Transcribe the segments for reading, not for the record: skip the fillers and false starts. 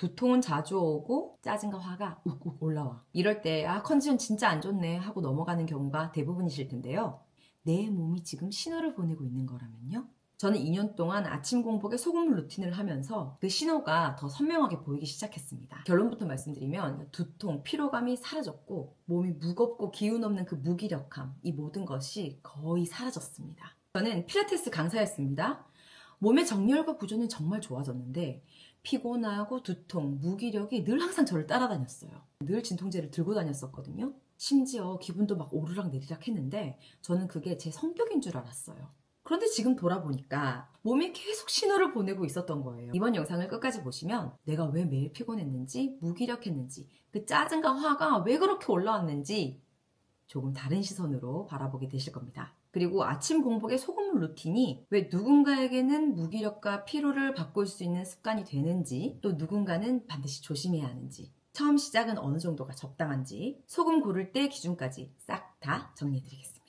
두통은 자주 오고 짜증과 화가 욱욱 올라와. 이럴 때 컨디션 진짜 안 좋네 하고 넘어가는 경우가 대부분이실 텐데요. 내 몸이 지금 신호를 보내고 있는 거라면요. 저는 2년 동안 아침 공복에 소금 루틴을 하면서 그 신호가 더 선명하게 보이기 시작했습니다. 결론부터 말씀드리면 두통, 피로감이 사라졌고 몸이 무겁고 기운 없는 그 무기력함, 이 모든 것이 거의 사라졌습니다. 저는 필라테스 강사였습니다. 몸의 정렬과 구조는 정말 좋아졌는데 피곤하고 두통, 무기력이 늘 항상 저를 따라다녔어요. 늘 진통제를 들고 다녔었거든요. 심지어 기분도 막 오르락 내리락 했는데 저는 그게 제 성격인 줄 알았어요. 그런데 지금 돌아보니까 몸이 계속 신호를 보내고 있었던 거예요. 이번 영상을 끝까지 보시면 내가 왜 매일 피곤했는지, 무기력했는지, 그 짜증과 화가 왜 그렇게 올라왔는지 조금 다른 시선으로 바라보게 되실 겁니다. 그리고 아침 공복의 소금 루틴이 왜 누군가에게는 무기력과 피로를 바꿀 수 있는 습관이 되는지, 또 누군가는 반드시 조심해야 하는지, 처음 시작은 어느 정도가 적당한지, 소금 고를 때 기준까지 싹 다 정리해드리겠습니다.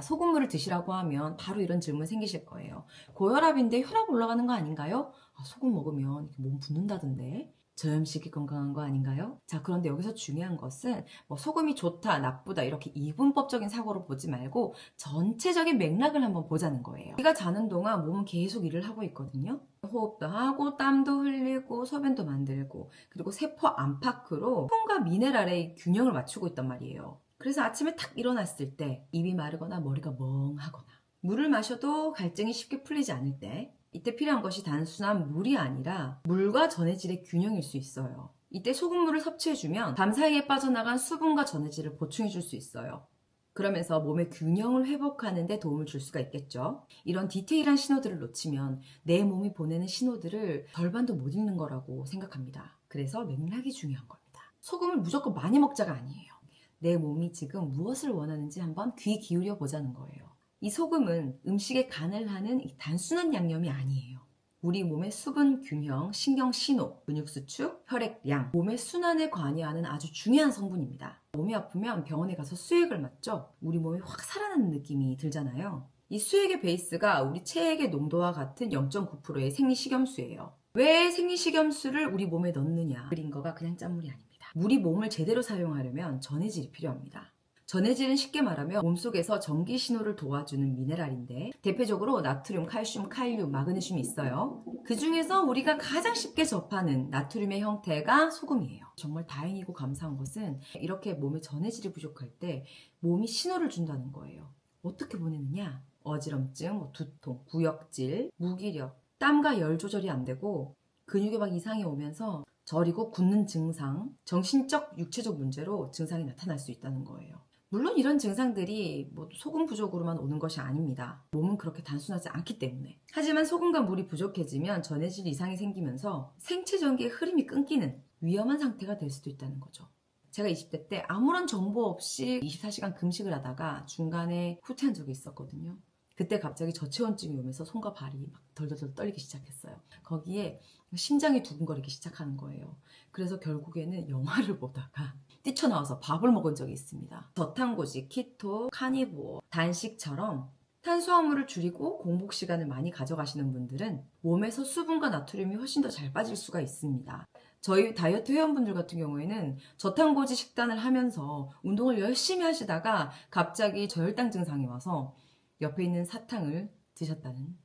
소금물을 드시라고 하면 바로 이런 질문 생기실 거예요. 고혈압인데 혈압 올라가는 거 아닌가요? 소금 먹으면 몸 붓는다던데. 저염식이 건강한 거 아닌가요? 자, 그런데 여기서 중요한 것은 소금이 좋다, 나쁘다 이렇게 이분법적인 사고로 보지 말고 전체적인 맥락을 한번 보자는 거예요. 우리가 자는 동안 몸은 계속 일을 하고 있거든요. 호흡도 하고 땀도 흘리고 소변도 만들고 그리고 세포 안팎으로 수분과 미네랄의 균형을 맞추고 있단 말이에요. 그래서 아침에 탁 일어났을 때 입이 마르거나 머리가 멍하거나 물을 마셔도 갈증이 쉽게 풀리지 않을 때 이때 필요한 것이 단순한 물이 아니라 물과 전해질의 균형일 수 있어요. 이때 소금물을 섭취해주면 밤 사이에 빠져나간 수분과 전해질을 보충해줄 수 있어요. 그러면서 몸의 균형을 회복하는 데 도움을 줄 수가 있겠죠. 이런 디테일한 신호들을 놓치면 내 몸이 보내는 신호들을 절반도 못 읽는 거라고 생각합니다. 그래서 맥락이 중요한 겁니다. 소금을 무조건 많이 먹자가 아니에요. 내 몸이 지금 무엇을 원하는지 한번 귀 기울여 보자는 거예요. 이 소금은 음식에 간을 하는 단순한 양념이 아니에요. 우리 몸의 수분 균형, 신경 신호, 근육 수축, 혈액량, 몸의 순환에 관여하는 아주 중요한 성분입니다. 몸이 아프면 병원에 가서 수액을 맞죠? 우리 몸이 확 살아나는 느낌이 들잖아요. 이 수액의 베이스가 우리 체액의 농도와 같은 0.9%의 생리식염수예요. 왜 생리식염수를 우리 몸에 넣느냐? 그린 거가 그냥 짠물이 아닙니다. 우리 몸을 제대로 사용하려면 전해질이 필요합니다. 전해질은 쉽게 말하면 몸속에서 전기 신호를 도와주는 미네랄인데 대표적으로 나트륨, 칼슘, 칼륨, 마그네슘이 있어요. 그 중에서 우리가 가장 쉽게 접하는 나트륨의 형태가 소금이에요. 정말 다행이고 감사한 것은 이렇게 몸에 전해질이 부족할 때 몸이 신호를 준다는 거예요. 어떻게 보내느냐? 어지럼증, 두통, 구역질, 무기력, 땀과 열 조절이 안 되고 근육에 막 이상이 오면서 저리고 굳는 증상, 정신적, 육체적 문제로 증상이 나타날 수 있다는 거예요. 물론 이런 증상들이 소금 부족으로만 오는 것이 아닙니다. 몸은 그렇게 단순하지 않기 때문에. 하지만 소금과 물이 부족해지면 전해질 이상이 생기면서 생체 전기의 흐름이 끊기는 위험한 상태가 될 수도 있다는 거죠. 제가 20대 때 아무런 정보 없이 24시간 금식을 하다가 중간에 후퇴한 적이 있었거든요. 그때 갑자기 저체온증이 오면서 손과 발이 막 덜덜덜 떨리기 시작했어요. 거기에 심장이 두근거리기 시작하는 거예요. 그래서 결국에는 영화를 보다가 뛰쳐나와서 밥을 먹은 적이 있습니다. 저탄고지, 키토, 카니보어, 단식처럼 탄수화물을 줄이고 공복 시간을 많이 가져가시는 분들은 몸에서 수분과 나트륨이 훨씬 더 잘 빠질 수가 있습니다. 저희 다이어트 회원분들 같은 경우에는 저탄고지 식단을 하면서 운동을 열심히 하시다가 갑자기 저혈당 증상이 와서 옆에 있는 사탕을 드셨다는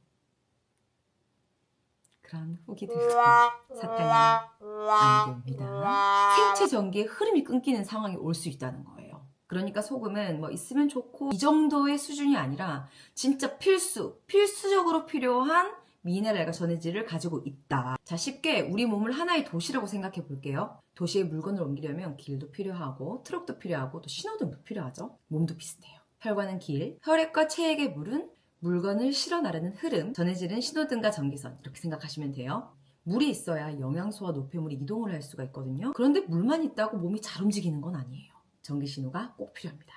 그런 후기 들고 사탕이 안 됩니다. 생체 전기의 흐름이 끊기는 상황이 올 수 있다는 거예요. 그러니까 소금은 있으면 좋고 이 정도의 수준이 아니라 진짜 필수적으로 필요한 미네랄과 전해질을 가지고 있다. 자, 쉽게 우리 몸을 하나의 도시라고 생각해 볼게요. 도시에 물건을 옮기려면 길도 필요하고 트럭도 필요하고 또 신호등도 필요하죠. 몸도 비슷해요. 혈관은 길, 혈액과 체액의 물은 물건을 실어 나르는 흐름, 전해질은 신호등과 전기선 이렇게 생각하시면 돼요. 물이 있어야 영양소와 노폐물이 이동을 할 수가 있거든요. 그런데 물만 있다고 몸이 잘 움직이는 건 아니에요. 전기 신호가 꼭 필요합니다.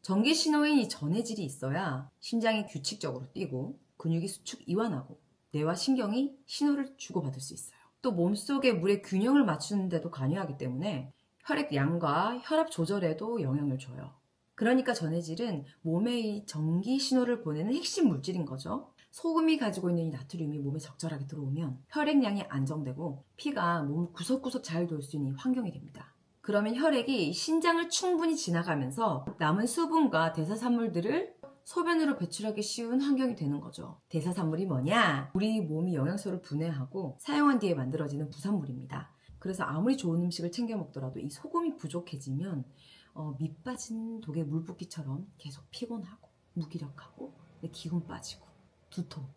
전기 신호인 이 전해질이 있어야 심장이 규칙적으로 뛰고 근육이 수축 이완하고 뇌와 신경이 신호를 주고받을 수 있어요. 또 몸속의 물의 균형을 맞추는 데도 관여하기 때문에 혈액량과 혈압 조절에도 영향을 줘요. 그러니까 전해질은 몸에 이 전기 신호를 보내는 핵심 물질인 거죠. 소금이 가지고 있는 이 나트륨이 몸에 적절하게 들어오면 혈액량이 안정되고 피가 몸을 구석구석 잘 돌 수 있는 환경이 됩니다. 그러면 혈액이 신장을 충분히 지나가면서 남은 수분과 대사산물들을 소변으로 배출하기 쉬운 환경이 되는 거죠. 대사산물이 뭐냐? 우리 몸이 영양소를 분해하고 사용한 뒤에 만들어지는 부산물입니다. 그래서 아무리 좋은 음식을 챙겨 먹더라도 이 소금이 부족해지면 밑 빠진 독에 물 붓기처럼 계속 피곤하고 무기력하고 기운 빠지고 두터우고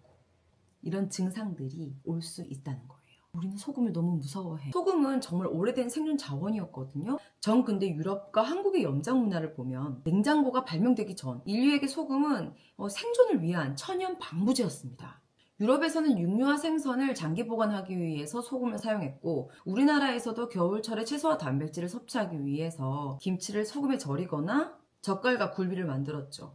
이런 증상들이 올 수 있다는 거예요. 우리는 소금을 너무 무서워해. 소금은 정말 오래된 생존 자원이었거든요. 전 근데 유럽과 한국의 염장 문화를 보면 냉장고가 발명되기 전 인류에게 소금은 생존을 위한 천연 방부제였습니다. 유럽에서는 육류와 생선을 장기 보관하기 위해서 소금을 사용했고 우리나라에서도 겨울철에 채소와 단백질을 섭취하기 위해서 김치를 소금에 절이거나 젓갈과 굴비를 만들었죠.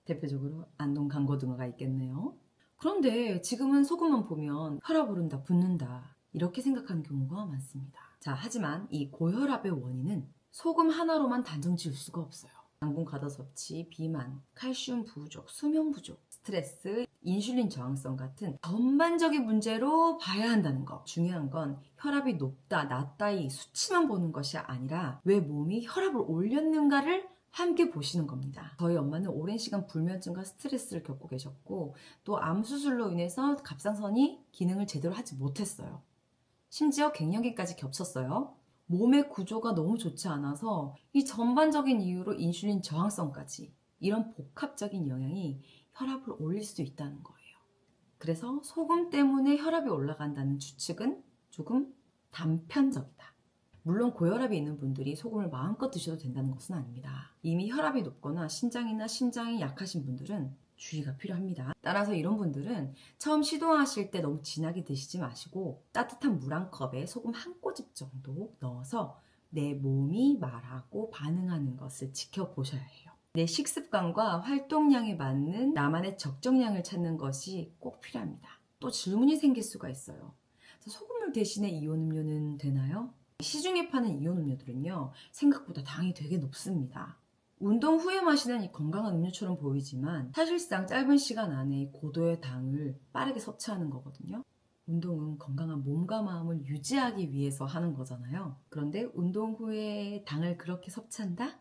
대표적으로 안동 강고등어가 있겠네요. 그런데 지금은 소금만 보면 혈압 오른다, 붓는다 이렇게 생각하는 경우가 많습니다. 자, 하지만 이 고혈압의 원인은 소금 하나로만 단정 지을 수가 없어요. 당분 과다 섭취, 비만, 칼슘 부족, 수면 부족, 스트레스, 인슐린 저항성 같은 전반적인 문제로 봐야 한다는 거. 중요한 건 혈압이 높다, 낮다 이 수치만 보는 것이 아니라 왜 몸이 혈압을 올렸는가를 함께 보시는 겁니다. 저희 엄마는 오랜 시간 불면증과 스트레스를 겪고 계셨고 또 암 수술로 인해서 갑상선이 기능을 제대로 하지 못했어요. 심지어 갱년기까지 겹쳤어요. 몸의 구조가 너무 좋지 않아서 이 전반적인 이유로 인슐린 저항성까지 이런 복합적인 영향이 혈압을 올릴 수 있다는 거예요. 그래서 소금 때문에 혈압이 올라간다는 추측은 조금 단편적이다. 물론 고혈압이 있는 분들이 소금을 마음껏 드셔도 된다는 것은 아닙니다. 이미 혈압이 높거나 신장이나 심장이 약하신 분들은 주의가 필요합니다. 따라서 이런 분들은 처음 시도하실 때 너무 진하게 드시지 마시고 따뜻한 물 한 컵에 소금 한 꼬집 정도 넣어서 내 몸이 말하고 반응하는 것을 지켜보셔야 해요. 내 식습관과 활동량에 맞는 나만의 적정량을 찾는 것이 꼭 필요합니다. 또 질문이 생길 수가 있어요. 소금물 대신에 이온 음료는 되나요? 시중에 파는 이온 음료들은요 생각보다 당이 되게 높습니다. 운동 후에 마시는 이 건강한 음료처럼 보이지만 사실상 짧은 시간 안에 고도의 당을 빠르게 섭취하는 거거든요. 운동은 건강한 몸과 마음을 유지하기 위해서 하는 거잖아요. 그런데 운동 후에 당을 그렇게 섭취한다?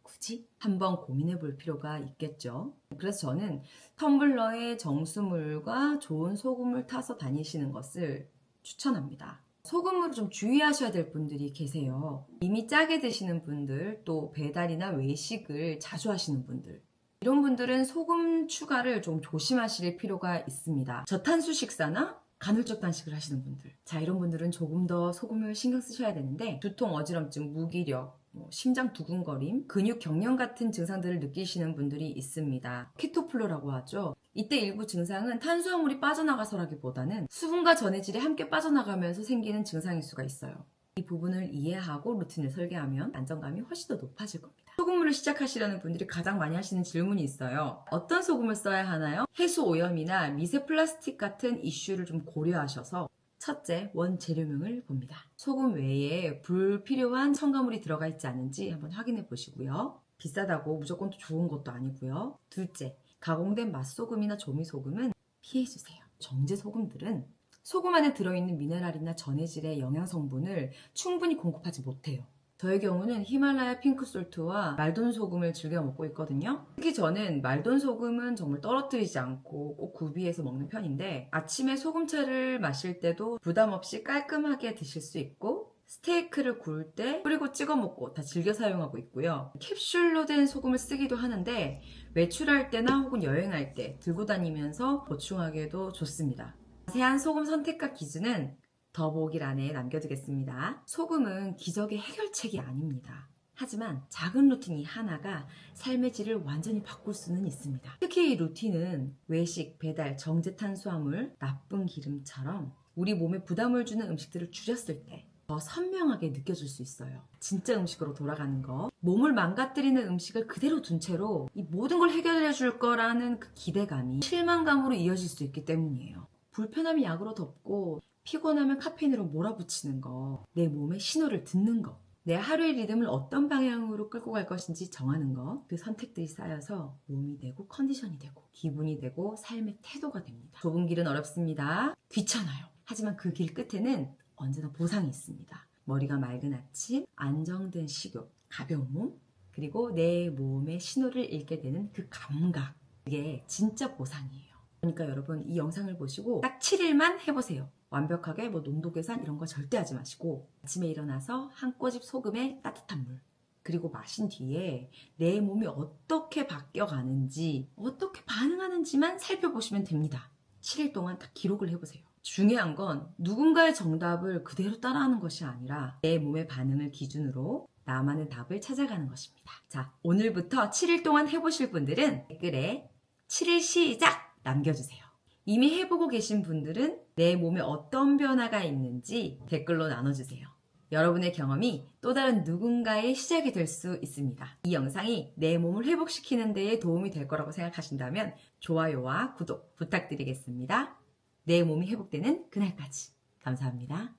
굳이? 한번 고민해 볼 필요가 있겠죠. 그래서 저는 텀블러에 정수물과 좋은 소금을 타서 다니시는 것을 추천합니다. 소금으로 좀 주의하셔야 될 분들이 계세요. 이미 짜게 드시는 분들, 또 배달이나 외식을 자주 하시는 분들. 이런 분들은 소금 추가를 좀 조심하실 필요가 있습니다. 저탄수 식사나 간헐적 단식을 하시는 분들. 자, 이런 분들은 조금 더 소금을 신경 쓰셔야 되는데 두통, 어지럼증, 무기력, 심장 두근거림, 근육 경련 같은 증상들을 느끼시는 분들이 있습니다. 키토플로라고 하죠. 이때 일부 증상은 탄수화물이 빠져나가서라기보다는 수분과 전해질이 함께 빠져나가면서 생기는 증상일 수가 있어요. 이 부분을 이해하고 루틴을 설계하면 안정감이 훨씬 더 높아질 겁니다. 소금물을 시작하시려는 분들이 가장 많이 하시는 질문이 있어요. 어떤 소금을 써야 하나요? 해수 오염이나 미세 플라스틱 같은 이슈를 좀 고려하셔서 첫째, 원재료명을 봅니다. 소금 외에 불필요한 첨가물이 들어가 있지 않은지 한번 확인해 보시고요. 비싸다고 무조건 또 좋은 것도 아니고요. 둘째, 가공된 맛소금이나 조미소금은 피해주세요. 정제소금들은 소금 안에 들어있는 미네랄이나 전해질의 영양성분을 충분히 공급하지 못해요. 저의 경우는 히말라야 핑크솔트와 말돈 소금을 즐겨 먹고 있거든요. 특히 저는 말돈 소금은 정말 떨어뜨리지 않고 꼭 구비해서 먹는 편인데 아침에 소금차를 마실 때도 부담 없이 깔끔하게 드실 수 있고 스테이크를 구울 때 뿌리고 찍어 먹고 다 즐겨 사용하고 있고요. 캡슐로 된 소금을 쓰기도 하는데 외출할 때나 혹은 여행할 때 들고 다니면서 보충하기에도 좋습니다. 자세한 소금 선택과 기준은 더보기란에 남겨두겠습니다. 소금은 기적의 해결책이 아닙니다. 하지만 작은 루틴이 하나가 삶의 질을 완전히 바꿀 수는 있습니다. 특히 이 루틴은 외식, 배달, 정제 탄수화물, 나쁜 기름처럼 우리 몸에 부담을 주는 음식들을 줄였을 때 더 선명하게 느껴질 수 있어요. 진짜 음식으로 돌아가는 거. 몸을 망가뜨리는 음식을 그대로 둔 채로 이 모든 걸 해결해 줄 거라는 그 기대감이 실망감으로 이어질 수 있기 때문이에요. 불편함이 약으로 덮고 피곤하면 카페인으로 몰아붙이는 거, 내 몸의 신호를 듣는 거, 내 하루의 리듬을 어떤 방향으로 끌고 갈 것인지 정하는 것, 그 선택들이 쌓여서 몸이 되고 컨디션이 되고 기분이 되고 삶의 태도가 됩니다. 좁은 길은 어렵습니다. 귀찮아요. 하지만 그 길 끝에는 언제나 보상이 있습니다. 머리가 맑은 아침, 안정된 식욕, 가벼운 몸, 그리고 내 몸의 신호를 읽게 되는 그 감각. 그게 진짜 보상이에요. 그러니까 여러분 이 영상을 보시고 딱 7일만 해보세요. 완벽하게 뭐 농도 계산 이런 거 절대 하지 마시고 아침에 일어나서 한 꼬집 소금에 따뜻한 물 그리고 마신 뒤에 내 몸이 어떻게 바뀌어가는지 어떻게 반응하는지만 살펴보시면 됩니다. 7일 동안 딱 기록을 해보세요. 중요한 건 누군가의 정답을 그대로 따라하는 것이 아니라 내 몸의 반응을 기준으로 나만의 답을 찾아가는 것입니다. 자, 오늘부터 7일 동안 해보실 분들은 댓글에 7일 시작! 남겨주세요. 이미 해보고 계신 분들은 내 몸에 어떤 변화가 있는지 댓글로 나눠주세요. 여러분의 경험이 또 다른 누군가의 시작이 될 수 있습니다. 이 영상이 내 몸을 회복시키는 데에 도움이 될 거라고 생각하신다면 좋아요와 구독 부탁드리겠습니다. 내 몸이 회복되는 그날까지. 감사합니다.